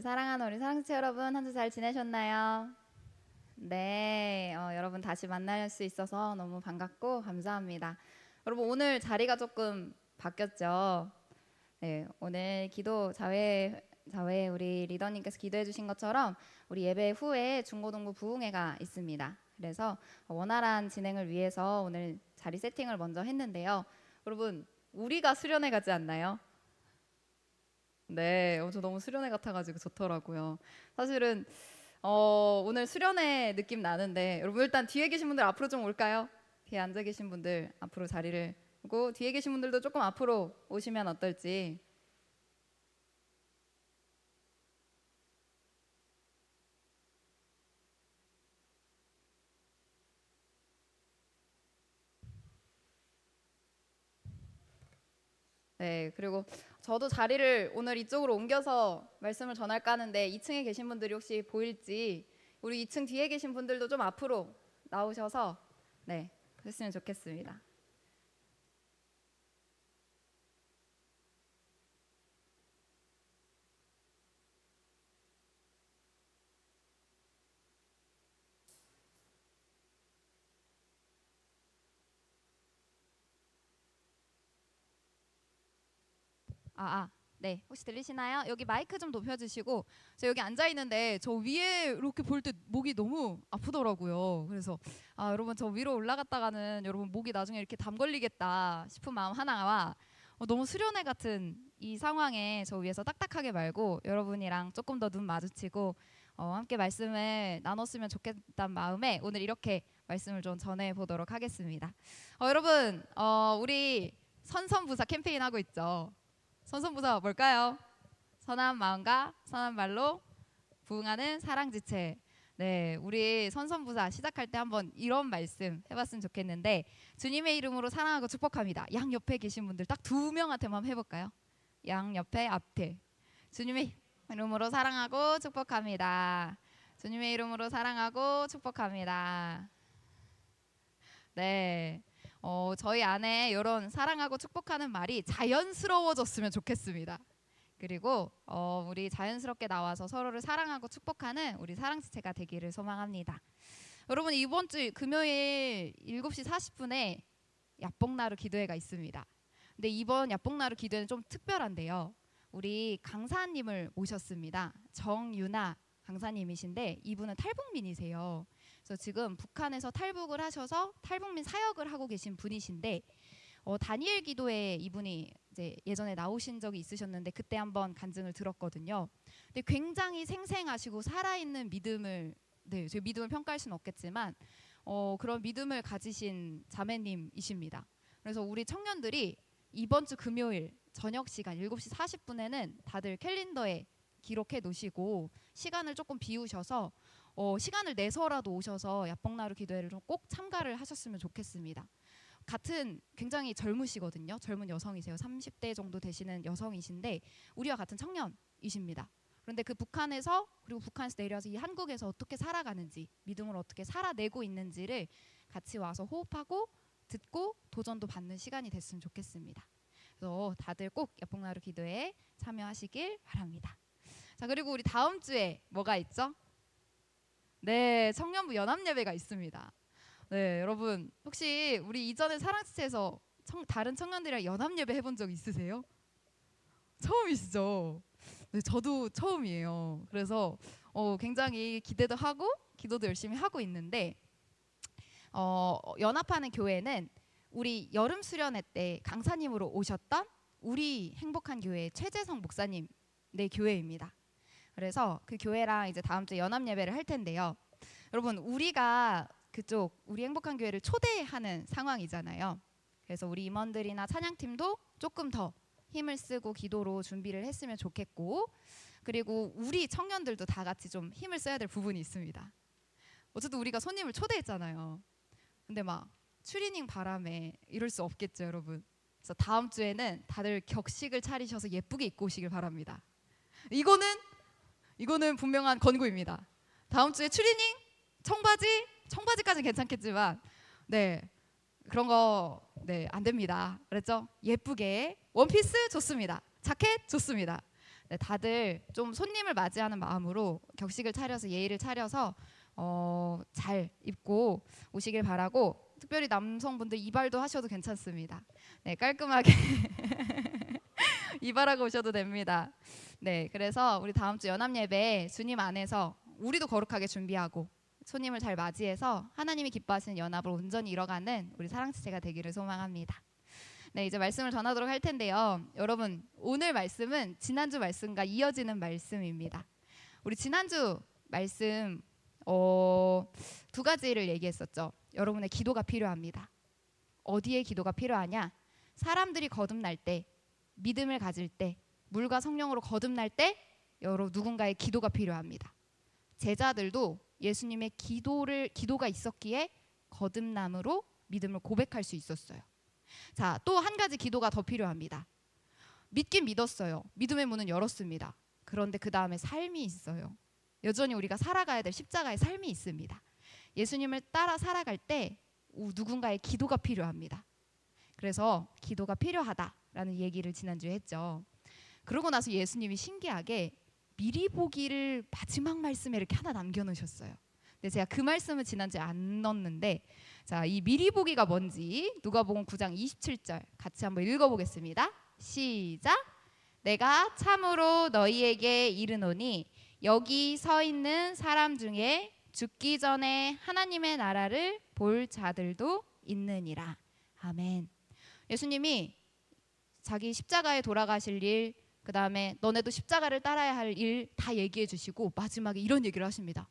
사랑하는 우리 사랑치 여러분, 한 주 잘 지내셨나요? 네, 여러분 다시 만날 수 있어서 너무 반갑고 감사합니다. 여러분 오늘 자리가 조금 바뀌었죠? 네, 오늘 기도 자회 우리 리더님께서 기도해 주신 것처럼 우리 예배 후에 중고등부 부흥회가 있습니다. 그래서 원활한 진행을 위해서 오늘 자리 세팅을 먼저 했는데요. 여러분 우리가 수련회 가지 않나요? 네, 저 너무 수련회 같아가지고 좋더라고요. 사실은 오늘 수련회 느낌 나는데 여러분 일단 뒤에 계신 분들 앞으로 좀 올까요? 뒤에 앉아 계신 분들 앞으로 자리를 오고 뒤에 계신 분들도 조금 앞으로 오시면 어떨지. 네, 그리고 저도 자리를 오늘 이쪽으로 옮겨서 말씀을 전할까 하는데 2층에 계신 분들이 혹시 보일지 우리 2층 뒤에 계신 분들도 좀 앞으로 나오셔서 네, 했으면 좋겠습니다. 네. 혹시 들리시나요? 여기 마이크 좀 높여주시고 저 여기 앉아 있는데 저 위에 이렇게 볼 때 목이 너무 아프더라고요. 그래서 여러분 저 위로 올라갔다가는 여러분 목이 나중에 이렇게 담 걸리겠다 싶은 마음 하나와 너무 수련회 같은 이 상황에 저 위에서 딱딱하게 말고 여러분이랑 조금 더 눈 마주치고 함께 말씀을 나눴으면 좋겠다는 마음에 오늘 이렇게 말씀을 좀 전해 보도록 하겠습니다. 여러분 우리 선선부사 캠페인 하고 있죠. 선선부사 뭘까요? 선한 마음과 선한 말로 부응하는 사랑지체. 네, 우리 선선부사 시작할 때 한번 이런 말씀 해봤으면 좋겠는데 주님의 이름으로 사랑하고 축복합니다. 양 옆에 계신 분들 딱 두 명한테만 해볼까요? 양 옆에 앞에 주님의 이름으로 사랑하고 축복합니다. 주님의 이름으로 사랑하고 축복합니다. 네. 저희 안에 이런 사랑하고 축복하는 말이 자연스러워졌으면 좋겠습니다. 그리고 우리 자연스럽게 나와서 서로를 사랑하고 축복하는 우리 사랑지체가 되기를 소망합니다. 여러분 이번 주 금요일 7시 40분에 야뽕나루 기도회가 있습니다. 근데 이번 야뽕나루 기도회는 좀 특별한데요. 우리 강사님을 모셨습니다. 정유나 강사님이신데 이분은 탈북민이세요. 그래서 지금 북한에서 탈북을 하셔서 탈북민 사역을 하고 계신 분이신데 다니엘 기도에 이분이 이제 예전에 나오신 적이 있으셨는데 그때 한번 간증을 들었거든요. 근데 굉장히 생생하시고 살아있는 믿음을 제 믿음을 평가할 수는 없겠지만 그런 믿음을 가지신 자매님이십니다. 그래서 우리 청년들이 이번 주 금요일 저녁 시간 7시 40분에는 다들 캘린더에 기록해 놓으시고 시간을 조금 비우셔서 시간을 내서라도 오셔서 야뽕나루 기도회를 좀 꼭 참가를 하셨으면 좋겠습니다. 같은 굉장히 젊으시거든요. 젊은 여성이세요. 30대 정도 되시는 여성이신데 우리와 같은 청년이십니다. 그런데 그 북한에서 그리고 북한에서 내려와서 이 한국에서 어떻게 살아가는지 믿음을 어떻게 살아내고 있는지를 같이 와서 호흡하고 듣고 도전도 받는 시간이 됐으면 좋겠습니다. 그래서 다들 꼭 야뽕나루 기도회에 참여하시길 바랍니다. 자, 그리고 우리 다음 주에 뭐가 있죠? 네, 청년부 연합예배가 있습니다. 네, 여러분 혹시 우리 이전에 사랑지체에서 다른 청년들이랑 연합예배 해본 적 있으세요? 처음이시죠? 네, 저도 처음이에요. 그래서 굉장히 기대도 하고 기도도 열심히 하고 있는데 연합하는 교회는 우리 여름 수련회 때 강사님으로 오셨던 우리 행복한 교회 최재성 목사님 네 교회입니다. 그래서 그 교회랑 이제 다음 주에 연합 예배를 할 텐데요. 여러분 우리가 그쪽 우리 행복한 교회를 초대하는 상황이잖아요. 그래서 우리 임원들이나 찬양팀도 조금 더 힘을 쓰고 기도로 준비를 했으면 좋겠고 그리고 우리 청년들도 다 같이 좀 힘을 써야 될 부분이 있습니다. 어쨌든 우리가 손님을 초대했잖아요. 근데 막 추리닝 바람에 이럴 수 없겠죠, 여러분. 그래서 다음 주에는 다들 격식을 차리셔서 예쁘게 입고 오시길 바랍니다. 이거는 분명한 권고입니다. 다음 주에 추리닝, 청바지까지는 괜찮겠지만, 네 그런 거 네 안 됩니다. 그랬죠? 예쁘게 원피스 좋습니다. 자켓 좋습니다. 네, 다들 좀 손님을 맞이하는 마음으로 격식을 차려서 예의를 차려서 잘 입고 오시길 바라고, 특별히 남성분들 이발도 하셔도 괜찮습니다. 네, 깔끔하게 이발하고 오셔도 됩니다. 네, 그래서 우리 다음 주 연합 예배 주님 안에서 우리도 거룩하게 준비하고 손님을 잘 맞이해서 하나님이 기뻐하시는 연합을 온전히 이뤄가는 우리 사랑지체가 되기를 소망합니다. 네, 이제 말씀을 전하도록 할 텐데요. 여러분, 오늘 말씀은 지난주 말씀과 이어지는 말씀입니다. 우리 지난주 말씀 두 가지를 얘기했었죠. 여러분의 기도가 필요합니다. 어디에 기도가 필요하냐? 사람들이 거듭날 때, 믿음을 가질 때, 물과 성령으로 거듭날 때 여러분 누군가의 기도가 필요합니다. 제자들도 예수님의 기도가 있었기에 거듭남으로 믿음을 고백할 수 있었어요. 자, 또 한 가지 기도가 더 필요합니다. 믿긴 믿었어요. 믿음의 문은 열었습니다. 그런데 그 다음에 삶이 있어요. 여전히 우리가 살아가야 될 십자가의 삶이 있습니다. 예수님을 따라 살아갈 때 누군가의 기도가 필요합니다. 그래서 기도가 필요하다라는 얘기를 지난주에 했죠. 그러고 나서 예수님이 신기하게 미리 보기를 마지막 말씀에 이렇게 하나 남겨놓으셨어요. 근데 제가 그 말씀을 지난주에 안 넣었는데, 자, 이 미리 보기가 뭔지 누가복음 9장 27절 같이 한번 읽어보겠습니다. 시작. 내가 참으로 너희에게 이르노니 여기 서 있는 사람 중에 죽기 전에 하나님의 나라를 볼 자들도 있느니라. 아멘. 예수님이 자기 십자가에 돌아가실 일, 그 다음에 너네도 십자가를 따라야 할 일 다 얘기해 주시고 마지막에 이런 얘기를 하십니다.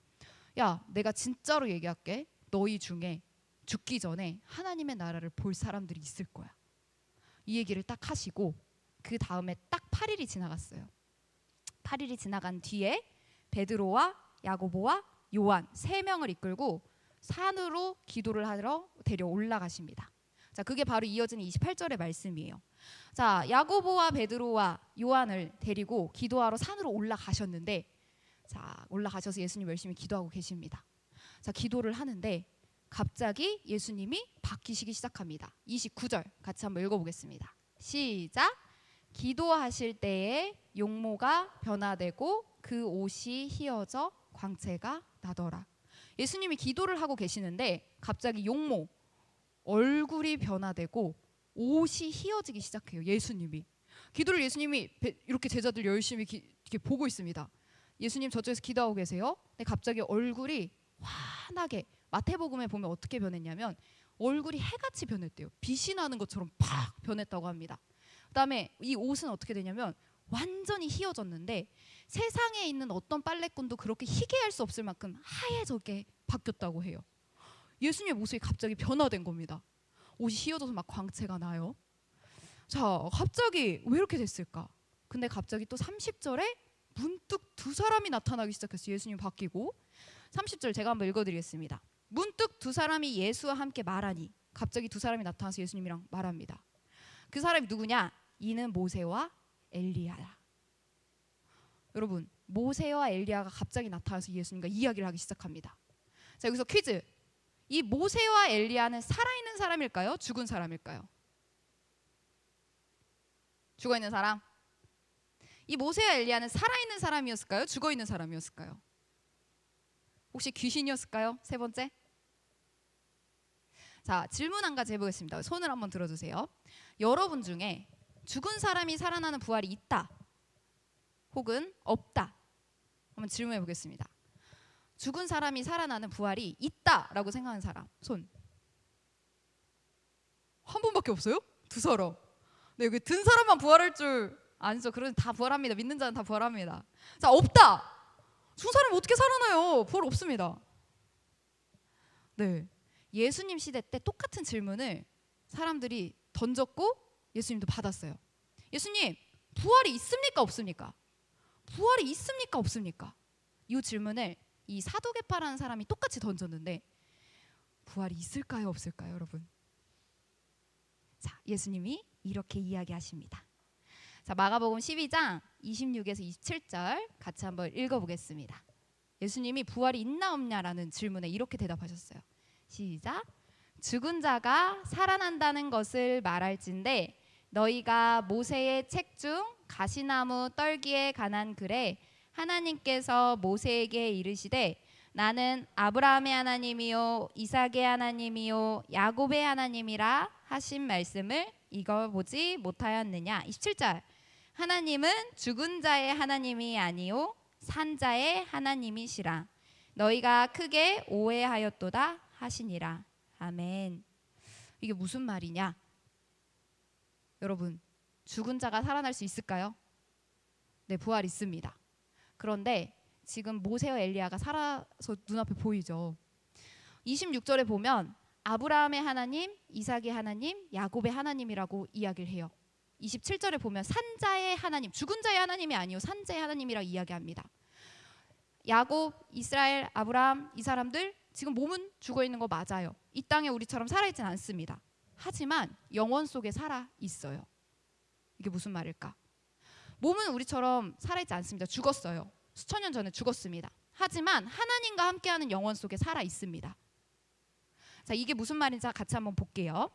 야, 내가 진짜로 얘기할게. 너희 중에 죽기 전에 하나님의 나라를 볼 사람들이 있을 거야. 이 얘기를 딱 하시고 그 다음에 딱 8일이 지나갔어요. 8일이 지나간 뒤에 베드로와 야고보와 요한 3명을 이끌고 산으로 기도를 하러 데려 올라가십니다. 자, 그게 바로 이어지는 28절의 말씀이에요. 자, 야고보와 베드로와 요한을 데리고 기도하러 산으로 올라가셨는데, 자, 올라가셔서 예수님 열심히 기도하고 계십니다. 자, 기도를 하는데 갑자기 예수님이 바뀌시기 시작합니다. 29절 같이 한번 읽어보겠습니다. 시작. 기도하실 때에 용모가 변화되고 그 옷이 휘어져 광채가 나더라. 예수님이 기도를 하고 계시는데 갑자기 용모, 얼굴이 변화되고 옷이 휘어지기 시작해요. 예수님이 기도를 예수님이 이렇게 제자들 열심히 이렇게 보고 있습니다. 예수님 저쪽에서 기도하고 계세요. 근데 갑자기 얼굴이 환하게, 마태복음에 보면 어떻게 변했냐면 얼굴이 해같이 변했대요. 빛이 나는 것처럼 팍 변했다고 합니다. 그다음에 이 옷은 어떻게 되냐면 완전히 휘어졌는데 세상에 있는 어떤 빨래꾼도 그렇게 희게 할 수 없을 만큼 하얘지게 바뀌었다고 해요. 예수님의 모습이 갑자기 변화된 겁니다. 옷이 휘어져서 막 광채가 나요. 자, 갑자기 왜 이렇게 됐을까? 근데 갑자기 또 30절에 문득 두 사람이 나타나기 시작했어요. 예수님 바뀌고. 30절 제가 한번 읽어드리겠습니다. 문득 두 사람이 예수와 함께 말하니, 갑자기 두 사람이 나타나서 예수님이랑 말합니다. 그 사람이 누구냐? 이는 모세와 엘리야라. 여러분, 모세와 엘리야가 갑자기 나타나서 예수님과 이야기를 하기 시작합니다. 자, 여기서 퀴즈. 이 모세와 엘리야는 살아있는 사람일까요? 죽은 사람일까요? 죽어있는 사람. 이 모세와 엘리야는 살아있는 사람이었을까요? 죽어있는 사람이었을까요? 혹시 귀신이었을까요? 세 번째. 자, 질문 한 가지 해보겠습니다. 손을 한번 들어주세요. 여러분 중에 죽은 사람이 살아나는 부활이 있다 혹은 없다, 한번 질문해 보겠습니다. 죽은 사람이 살아나는 부활이 있다라고 생각하는 사람 손. 한 분밖에 없어요? 두 사람. 네, 여기 든 사람만 부활할 줄 아니죠. 그런 다 부활합니다. 믿는 자는 다 부활합니다. 자, 없다. 죽은 사람이 어떻게 살아나요? 부활 없습니다. 네, 예수님 시대 때 똑같은 질문을 사람들이 던졌고 예수님도 받았어요. 예수님, 부활이 있습니까? 없습니까? 부활이 있습니까? 없습니까? 이 질문을 이 사도계파라는 사람이 똑같이 던졌는데 부활이 있을까요? 없을까요? 여러분. 자, 예수님이 이렇게 이야기하십니다. 자, 마가복음 12장 26에서 27절 같이 한번 읽어보겠습니다. 예수님이 부활이 있나 없냐라는 질문에 이렇게 대답하셨어요. 시작. 죽은 자가 살아난다는 것을 말할진대 너희가 모세의 책 중 가시나무 떨기에 관한 글에 하나님께서 모세에게 이르시되 나는 아브라함의 하나님이요 이삭의 하나님이요 야곱의 하나님이라 하신 말씀을 읽어보지 못하였느냐. 27절 하나님은 죽은 자의 하나님이 아니요 산 자의 하나님이시라. 너희가 크게 오해하였도다 하시니라. 아멘. 이게 무슨 말이냐? 여러분, 죽은 자가 살아날 수 있을까요? 네, 부활 있습니다. 그런데 지금 모세와 엘리야가 살아서 눈앞에 보이죠. 26절에 보면 아브라함의 하나님, 이삭의 하나님, 야곱의 하나님이라고 이야기를 해요. 27절에 보면 산자의 하나님, 죽은 자의 하나님이 아니요 산자의 하나님이라고 이야기합니다. 야곱, 이스라엘, 아브라함 이 사람들 지금 몸은 죽어 있는 거 맞아요. 이 땅에 우리처럼 살아있진 않습니다. 하지만 영원 속에 살아 있어요. 이게 무슨 말일까? 몸은 우리처럼 살아있지 않습니다. 죽었어요. 수천 년 전에 죽었습니다. 하지만 하나님과 함께하는 영원 속에 살아 있습니다. 자, 이게 무슨 말인지 같이 한번 볼게요.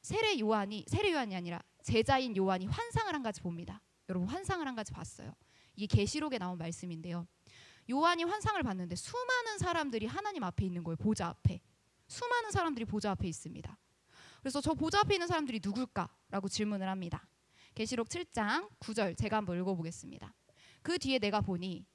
세례 요한이 아니라 제자인 요한이 환상을 한 가지 봅니다. 여러분, 환상을 한 가지 봤어요. 이게 계시록에 나온 말씀인데요. 요한이 환상을 봤는데 수많은 사람들이 하나님 앞에 있는 거예요. 보좌 앞에. 수많은 사람들이 보좌 앞에 있습니다. 그래서 저 보좌 앞에 있는 사람들이 누굴까라고 질문을 합니다. 계시록 7장 9절 제가 한번 읽어보겠습니다. 그 뒤에 내가 보니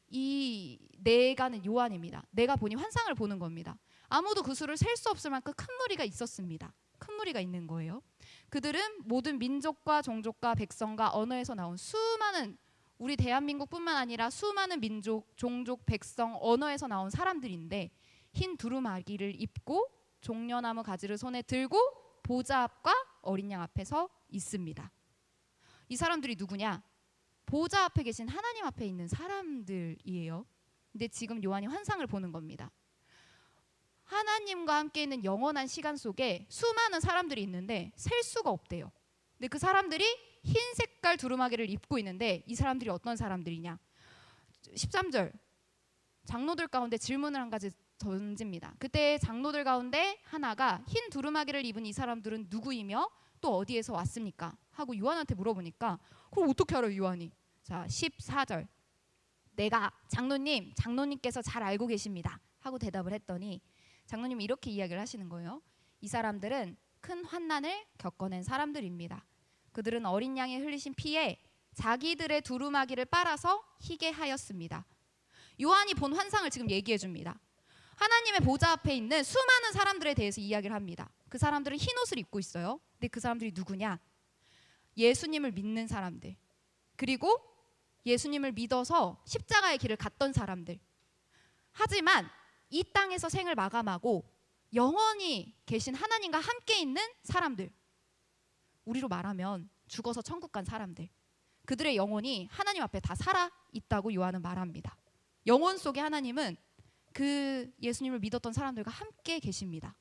내가는 요한입니다. 내가 보니 환상을 보는 겁니다. 아무도 그 수를 셀 수 없을 만큼 큰 무리가 있었습니다. 큰 무리가 있는 거예요. 그들은 모든 민족과 종족과 백성과 언어에서 나온 수많은 우리 대한민국뿐만 아니라 수많은 민족, 종족, 백성, 언어에서 나온 사람들인데 흰 두루마기를 입고 종려나무 가지를 손에 들고 보좌 앞과 어린 양 앞에 서 있습니다. 이 사람들이 누구냐? 보좌 앞에 계신 하나님 앞에 있는 사람들이에요. 근데 지금 요한이 환상을 보는 겁니다. 하나님과 함께 있는 영원한 시간 속에 수많은 사람들이 있는데 셀 수가 없대요. 근데 그 사람들이 흰 색깔 두루마기를 입고 있는데 이 사람들이 어떤 사람들이냐? 13절 장로들 가운데 질문을 한 가지 던집니다. 그때 장로들 가운데 하나가 흰 두루마기를 입은 이 사람들은 누구이며 또 어디에서 왔습니까? 하고 요한한테 물어보니까 그럼 어떻게 알아요, 요한이? 자, 14절 내가 장로님께서 잘 알고 계십니다 하고 대답을 했더니 장로님이 이렇게 이야기를 하시는 거예요. 이 사람들은 큰 환난을 겪어낸 사람들입니다. 그들은 어린 양이 흘리신 피에 자기들의 두루마기를 빨아서 희게 하였습니다. 요한이 본 환상을 지금 얘기해 줍니다. 하나님의 보좌 앞에 있는 수많은 사람들에 대해서 이야기를 합니다. 그 사람들은 흰 옷을 입고 있어요. 근데 그 사람들이 누구냐? 예수님을 믿는 사람들, 그리고 예수님을 믿어서 십자가의 길을 갔던 사람들. 하지만 이 땅에서 생을 마감하고 영원히 계신 하나님과 함께 있는 사람들, 우리로 말하면 죽어서 천국 간 사람들, 그들의 영혼이 하나님 앞에 다 살아 있다고 요한은 말합니다. 영혼 속에 하나님은 그 예수님을 믿었던 사람들과 함께 계십니다.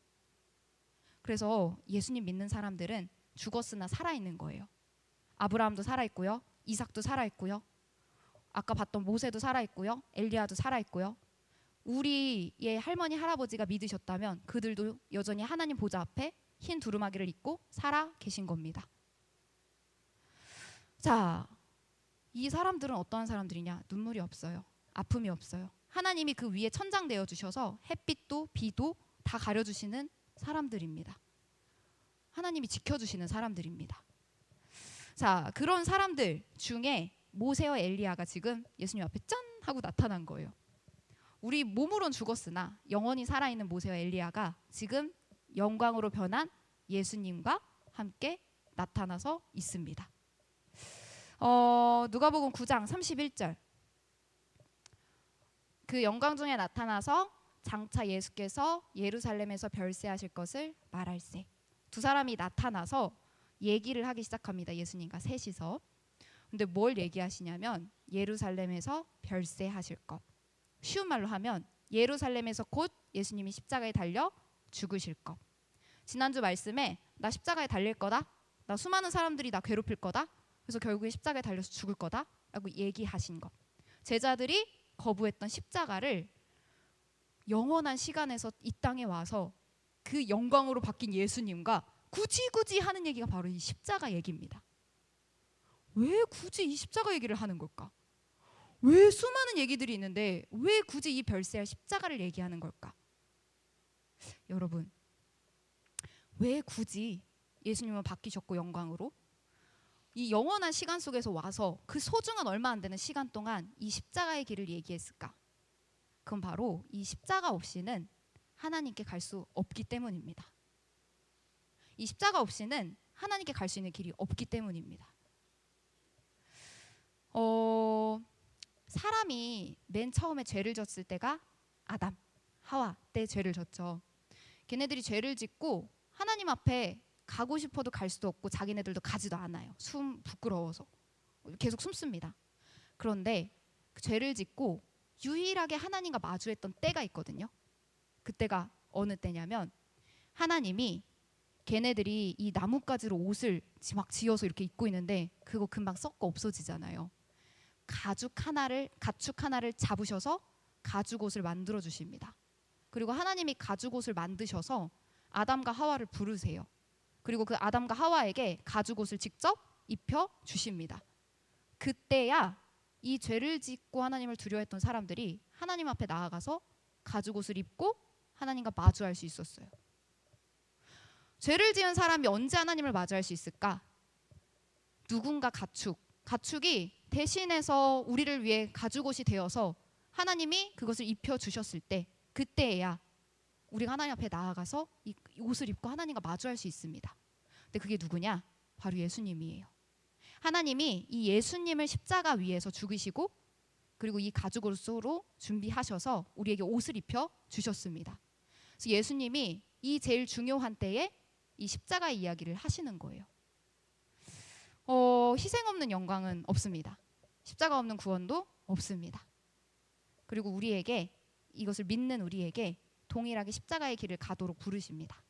그래서 예수님 믿는 사람들은 죽었으나 살아있는 거예요. 아브라함도 살아있고요, 이삭도 살아있고요, 아까 봤던 모세도 살아있고요, 엘리야도 살아있고요. 우리의 할머니 할아버지가 믿으셨다면 그들도 여전히 하나님 보좌 앞에 흰 두루마기를 입고 살아 계신 겁니다. 자, 이 사람들은 어떠한 사람들이냐? 눈물이 없어요. 아픔이 없어요. 하나님이 그 위에 천장 내어 주셔서 햇빛도 비도 다 가려주시는 사람들입니다. 하나님이 지켜주시는 사람들입니다. 자, 그런 사람들 중에 모세와 엘리야가 지금 예수님 앞에 짠 하고 나타난 거예요. 우리 몸으론 죽었으나 영원히 살아있는 모세와 엘리야가 지금 영광으로 변한 예수님과 함께 나타나서 있습니다. 누가복음 9장 31절 그 영광 중에 나타나서 장차 예수께서 예루살렘에서 별세하실 것을 말할세. 두 사람이 나타나서 얘기를 하기 시작합니다. 예수님과 셋이서. 근데 뭘 얘기하시냐면 예루살렘에서 별세하실 것. 쉬운 말로 하면 예루살렘에서 곧 예수님이 십자가에 달려 죽으실 것. 지난주 말씀에 나 십자가에 달릴 거다, 나 수많은 사람들이 나 괴롭힐 거다, 그래서 결국에 십자가에 달려서 죽을 거다 라고 얘기하신 것. 제자들이 거부했던 십자가를 영원한 시간에서 이 땅에 와서 그 영광으로 바뀐 예수님과 굳이 하는 얘기가 바로 이 십자가 얘기입니다. 왜 굳이 이 십자가 얘기를 하는 걸까? 왜 수많은 얘기들이 있는데 왜 굳이 이 별세할 십자가를 얘기하는 걸까? 여러분, 왜 굳이 예수님은 바뀌셨고 영광으로 이 영원한 시간 속에서 와서 그 소중한 얼마 안 되는 시간 동안 이 십자가의 길을 얘기했을까? 그건 바로 이 십자가 없이는 하나님께 갈 수 없기 때문입니다. 이 십자가 없이는 하나님께 갈 수 있는 길이 없기 때문입니다. 사람이 맨 처음에 죄를 졌을 때가 아담, 하와 때 죄를 졌죠. 걔네들이 죄를 짓고 하나님 앞에 가고 싶어도 갈 수도 없고 자기네들도 가지도 않아요. 부끄러워서 계속 숨습니다. 그런데 그 죄를 짓고 유일하게 하나님과 마주했던 때가 있거든요. 그때가 어느 때냐면 하나님이 걔네들이 이 나뭇가지로 옷을 막 지어서 이렇게 입고 있는데 그거 금방 썩고 없어지잖아요. 가축 하나를 잡으셔서 가죽옷을 만들어 주십니다. 그리고 하나님이 가죽옷을 만드셔서 아담과 하와를 부르세요. 그리고 그 아담과 하와에게 가죽옷을 직접 입혀 주십니다. 그때야 이 죄를 짓고 하나님을 두려워했던 사람들이 하나님 앞에 나아가서 가죽옷을 입고 하나님과 마주할 수 있었어요. 죄를 지은 사람이 언제 하나님을 마주할 수 있을까? 누군가 가축이 대신해서 우리를 위해 가죽옷이 되어서 하나님이 그것을 입혀 주셨을 때 그때야 우리가 하나님 앞에 나아가서 이 옷을 입고 하나님과 마주할 수 있습니다. 근데 그게 누구냐? 바로 예수님이에요. 하나님이 이 예수님을 십자가 위에서 죽이시고 그리고 이 가죽옷으로 준비하셔서 우리에게 옷을 입혀 주셨습니다. 그래서 예수님이 이 제일 중요한 때에 이 십자가 이야기를 하시는 거예요. 희생 없는 영광은 없습니다. 십자가 없는 구원도 없습니다. 그리고 우리에게 이것을 믿는 우리에게 동일하게 십자가의 길을 가도록 부르십니다.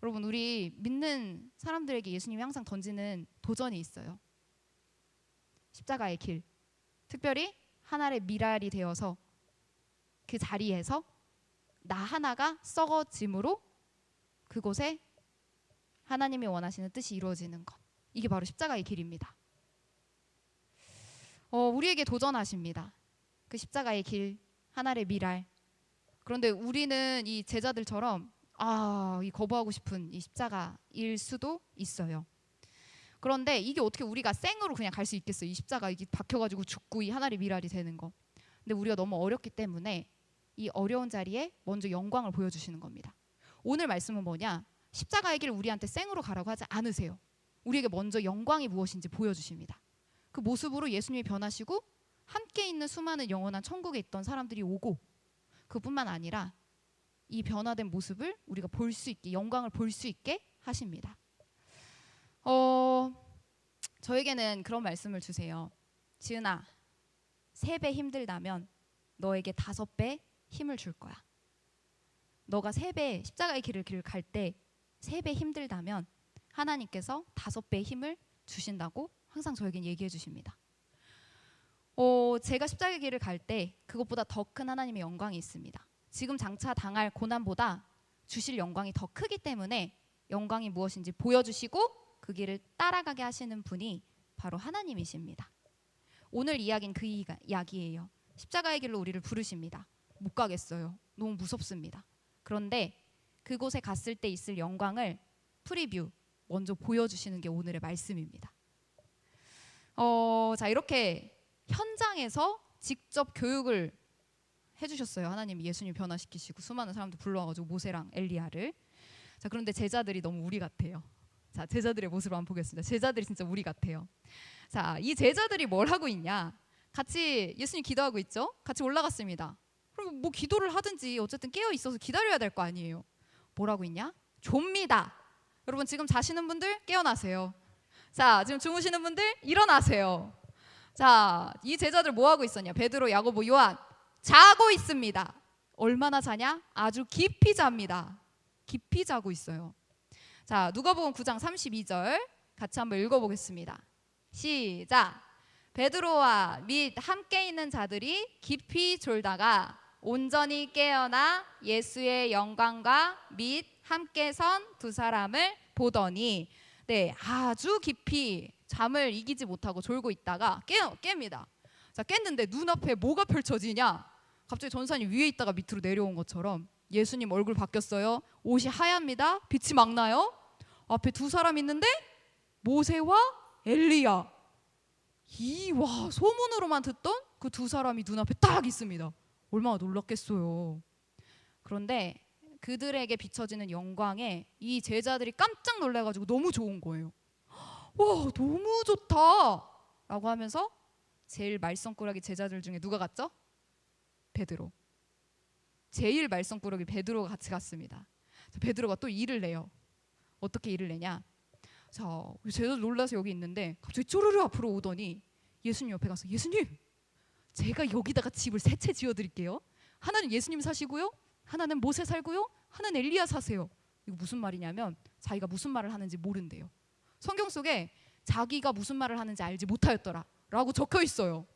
여러분, 우리 믿는 사람들에게 예수님이 항상 던지는 도전이 있어요. 십자가의 길. 특별히 하나의 미랄이 되어서 그 자리에서 나 하나가 썩어짐으로 그곳에 하나님이 원하시는 뜻이 이루어지는 것. 이게 바로 십자가의 길입니다. 우리에게 도전하십니다. 그 십자가의 길, 하나의 미랄. 그런데 우리는 이 제자들처럼 이 거부하고 싶은 이 십자가일 수도 있어요. 그런데 이게 어떻게 우리가 생으로 그냥 갈 수 있겠어요? 이 십자가 이게 박혀가지고 죽고 이 하나의 미랄이 되는 거. 근데 우리가 너무 어렵기 때문에 이 어려운 자리에 먼저 영광을 보여주시는 겁니다. 오늘 말씀은 뭐냐? 십자가의 길 우리한테 생으로 가라고 하지 않으세요. 우리에게 먼저 영광이 무엇인지 보여주십니다. 그 모습으로 예수님이 변하시고 함께 있는 수많은 영원한 천국에 있던 사람들이 오고 그뿐만 아니라 이 변화된 모습을 우리가 볼 수 있게 영광을 볼 수 있게 하십니다. 저에게는 그런 말씀을 주세요. 지은아, 3배 힘들다면 너에게 5배 힘을 줄 거야. 너가 3배 십자가의 길을 갈 때 3배 힘들다면 하나님께서 5배의 힘을 주신다고 항상 저에겐 얘기해 주십니다. 제가 십자가의 길을 갈 때 그것보다 더 큰 하나님의 영광이 있습니다. 지금 장차 당할 고난보다 주실 영광이 더 크기 때문에 영광이 무엇인지 보여주시고 그 길을 따라가게 하시는 분이 바로 하나님이십니다. 오늘 이야기는 그 이야기예요. 십자가의 길로 우리를 부르십니다. 못 가겠어요. 너무 무섭습니다. 그런데 그곳에 갔을 때 있을 영광을 프리뷰 먼저 보여주시는 게 오늘의 말씀입니다. 자, 이렇게 현장에서 직접 교육을 해주셨어요. 하나님이 예수님 변화시키시고 수많은 사람들 불러와가지고 모세랑 엘리야를. 자, 그런데 제자들이 너무 우리 같아요. 자, 제자들의 모습을 한번 보겠습니다. 제자들이 진짜 우리 같아요. 자, 이 제자들이 뭘 하고 있냐? 같이 예수님 기도하고 있죠? 같이 올라갔습니다. 그럼 뭐 기도를 하든지 어쨌든 깨어 있어서 기다려야 될 거 아니에요. 뭐라고 있냐? 좁니다. 여러분 지금 자시는 분들 깨어나세요. 자, 지금 주무시는 분들 일어나세요. 자, 이 제자들 뭐 하고 있었냐? 베드로, 야고보, 요한 자고 있습니다. 얼마나 자냐? 아주 깊이 잡니다. 깊이 자고 있어요. 자, 누가복음 9장 32절 같이 한번 읽어보겠습니다. 시작. 베드로와 및 함께 있는 자들이 깊이 졸다가 온전히 깨어나 예수의 영광과 및 함께 선 두 사람을 보더니 네, 아주 깊이 잠을 이기지 못하고 졸고 있다가 깹니다. 자, 깼는데 눈앞에 뭐가 펼쳐지냐? 갑자기 전사님 위에 있다가 밑으로 내려온 것처럼 예수님 얼굴 바뀌었어요. 옷이 하얗니다. 빛이 막 나요. 앞에 두 사람 있는데 모세와 엘리야. 와, 소문으로만 듣던 그 두 사람이 눈앞에 딱 있습니다. 얼마나 놀랐겠어요. 그런데 그들에게 비춰지는 영광에 이 제자들이 깜짝 놀라가지고 너무 좋은 거예요. 와, 너무 좋다 라고 하면서 제일 말썽꾸러기 제자들 중에 누가 갔죠? 베드로. 제일 말썽꾸러기 베드로가 같이 갔습니다. 베드로가 또 일을 내요. 어떻게 일을 내냐? 자, 제자들 놀라서 여기 있는데 갑자기 쪼르르 앞으로 오더니 예수님 옆에 가서, 예수님, 제가 여기다가 집을 세 채 지어드릴게요. 하나는 예수님 사시고요, 하나는 모세 살고요, 하나는 엘리야 사세요. 이거 무슨 말이냐면 자기가 무슨 말을 하는지 모른대요. 성경 속에 자기가 무슨 말을 하는지 알지 못하였더라 라고 적혀 있어요.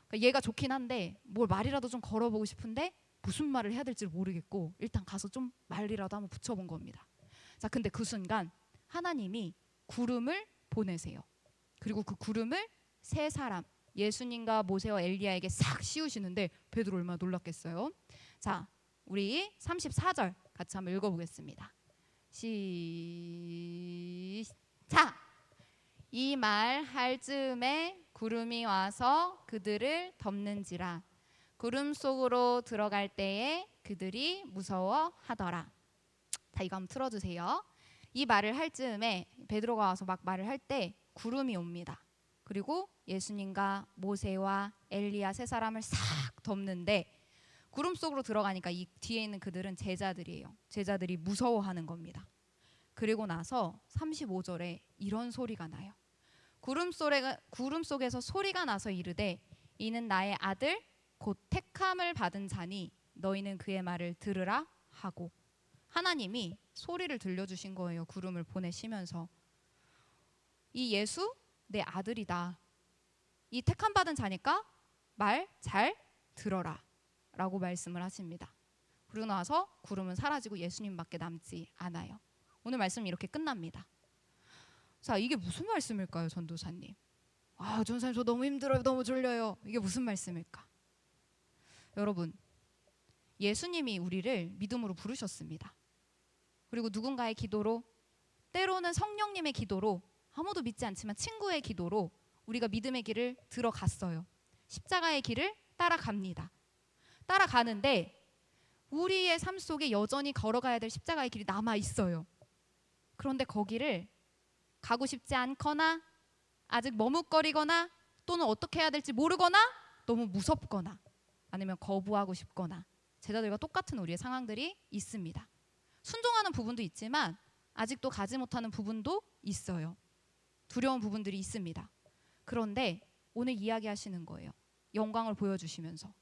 그러니까 얘가 좋긴 한데 뭘 말이라도 좀 걸어보고 싶은데 무슨 말을 해야 될지 모르겠고 일단 가서 좀 말이라도 한번 붙여본 겁니다. 자, 근데 그 순간 하나님이 구름을 보내세요. 그리고 그 구름을 세 사람, 예수님과 모세와 엘리야에게 싹 씌우시는데 베드로 얼마나 놀랐겠어요. 자, 우리 34절 같이 한번 읽어보겠습니다. 시작! 이 말 할 즈음에 구름이 와서 그들을 덮는지라. 구름 속으로 들어갈 때에 그들이 무서워하더라. 자, 이거 한번 틀어주세요. 이 말을 할 즈음에 베드로가 와서 막 말을 할 때 구름이 옵니다. 그리고 예수님과 모세와 엘리야 세 사람을 싹 덮는데 구름 속으로 들어가니까 이 뒤에 있는 그들은 제자들이에요. 제자들이 무서워하는 겁니다. 그리고 나서 35절에 이런 소리가 나요. 구름 속에서 소리가 나서 이르되 이는 나의 아들 곧 택함을 받은 자니 너희는 그의 말을 들으라 하고, 하나님이 소리를 들려주신 거예요. 구름을 보내시면서 이 예수 내 아들이다. 이 택함 받은 자니까 말 잘 들어라 라고 말씀을 하십니다. 그러고 나서 구름은 사라지고 예수님밖에 남지 않아요. 오늘 말씀이 이렇게 끝납니다. 자, 이게 무슨 말씀일까요, 전도사님? 아, 전도사님 저 너무 힘들어요, 너무 졸려요. 이게 무슨 말씀일까? 여러분, 예수님이 우리를 믿음으로 부르셨습니다. 그리고 누군가의 기도로, 때로는 성령님의 기도로, 아무도 믿지 않지만 친구의 기도로 우리가 믿음의 길을 들어갔어요. 십자가의 길을 따라갑니다. 따라가는데 우리의 삶 속에 여전히 걸어가야 될 십자가의 길이 남아 있어요. 그런데 거기를 가고 싶지 않거나 아직 머뭇거리거나 또는 어떻게 해야 될지 모르거나 너무 무섭거나 아니면 거부하고 싶거나 제자들과 똑같은 우리의 상황들이 있습니다. 순종하는 부분도 있지만 아직도 가지 못하는 부분도 있어요. 두려운 부분들이 있습니다. 그런데 오늘 이야기하시는 거예요. 영광을 보여주시면서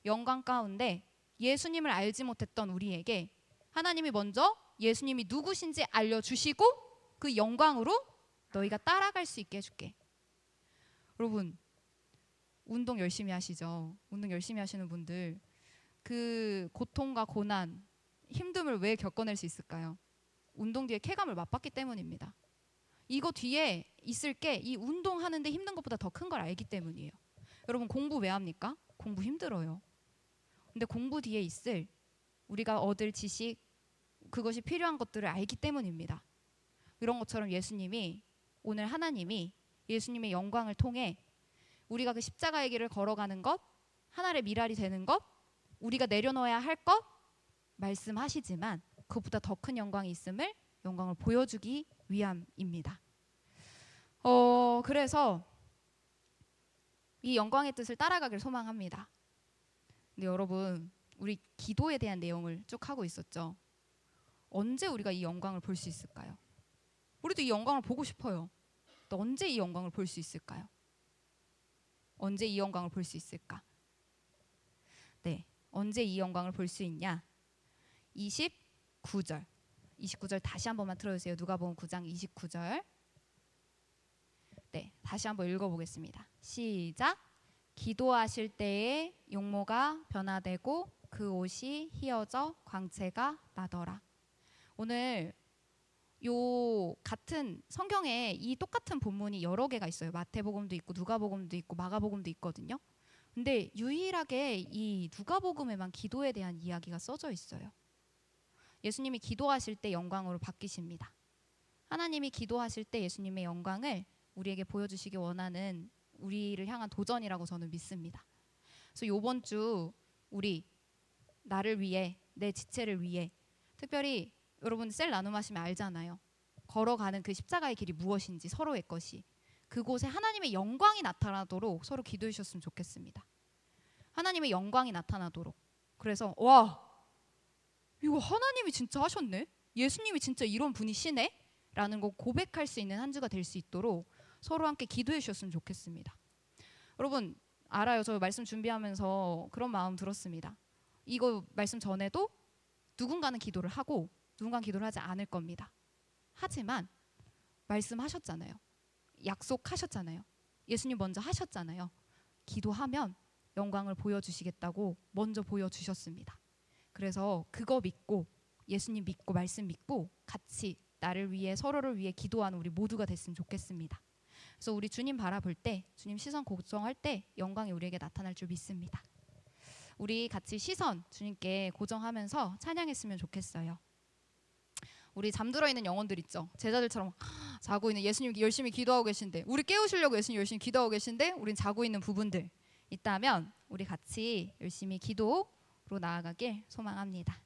영광 가운데 예수님을 알지 못했던 우리에게 하나님이 먼저 예수님이 누구신지 알려주시고 그 영광으로 너희가 따라갈 수 있게 해줄게. 여러분, 운동 열심히 하시죠? 운동 열심히 하시는 분들 그 고통과 고난, 힘듦을 왜 겪어낼 수 있을까요? 운동 뒤에 쾌감을 맛봤기 때문입니다. 이거 뒤에 있을 게 이 운동하는데 힘든 것보다 더 큰 걸 알기 때문이에요. 여러분, 공부 왜 합니까? 공부 힘들어요. 근데 공부 뒤에 있을 우리가 얻을 지식, 그것이 필요한 것들을 알기 때문입니다. 이런 것처럼 예수님이, 오늘 하나님이 예수님의 영광을 통해 우리가 그 십자가의 길을 걸어가는 것, 하나의 미랄이 되는 것, 우리가 내려놓아야 할 것 말씀하시지만 그것보다 더 큰 영광이 있음을, 영광을 보여주기 위함입니다. 그래서 이 영광의 뜻을 따라가길 소망합니다. 근데 여러분, 우리 기도에 대한 내용을 쭉 하고 있었죠. 언제 우리가 이 영광을 볼 수 있을까요? 우리도 이 영광을 보고 싶어요. 또 언제 이 영광을 볼 수 있을까요? 언제 이 영광을 볼 수 있을까? 네, 언제 이 영광을 볼 수 있냐? 29절 다시 한 번만 틀어주세요. 누가복음 9장 29절. 네, 다시 한번 읽어보겠습니다. 시작. 기도하실 때에 용모가 변화되고 그 옷이 휘어져 광채가 나더라. 오늘 요 같은 성경에 이 똑같은 본문이 여러 개가 있어요. 마태복음도 있고 누가복음도 있고 마가복음도 있거든요. 근데 유일하게 이 누가복음에만 기도에 대한 이야기가 써져 있어요. 예수님이 기도하실 때 영광으로 바뀌십니다. 하나님이 기도하실 때 예수님의 영광을 우리에게 보여주시기 원하는 우리를 향한 도전이라고 저는 믿습니다. 그래서 이번 주 우리 나를 위해 내 지체를 위해 특별히 여러분 셀 나눔하시면 알잖아요. 걸어가는 그 십자가의 길이 무엇인지 서로의 것이 그곳에 하나님의 영광이 나타나도록 서로 기도해 주셨으면 좋겠습니다. 하나님의 영광이 나타나도록. 그래서 와 이거 하나님이 진짜 하셨네? 예수님이 진짜 이런 분이시네? 라는 거 고백할 수 있는 한 주가 될 수 있도록 서로 함께 기도해 주셨으면 좋겠습니다. 여러분 알아요. 저 말씀 준비하면서 그런 마음 들었습니다. 이거 말씀 전에도 누군가는 기도를 하고 누군가는 기도를 하지 않을 겁니다. 하지만 말씀하셨잖아요. 약속하셨잖아요. 예수님 먼저 하셨잖아요. 기도하면 영광을 보여주시겠다고 먼저 보여주셨습니다. 그래서 그거 믿고 예수님 믿고 말씀 믿고 같이 나를 위해 서로를 위해 기도하는 우리 모두가 됐으면 좋겠습니다. 그래서 우리 주님 바라볼 때 주님 시선 고정할 때 영광이 우리에게 나타날 줄 믿습니다. 우리 같이 시선 주님께 고정하면서 찬양했으면 좋겠어요. 우리 잠들어 있는 영혼들 있죠. 제자들처럼 자고 있는 예수님 열심히 기도하고 계신데 우리 깨우시려고 예수님 열심히 기도하고 계신데 우린 자고 있는 부분들 있다면 우리 같이 열심히 기도로 나아가길 소망합니다.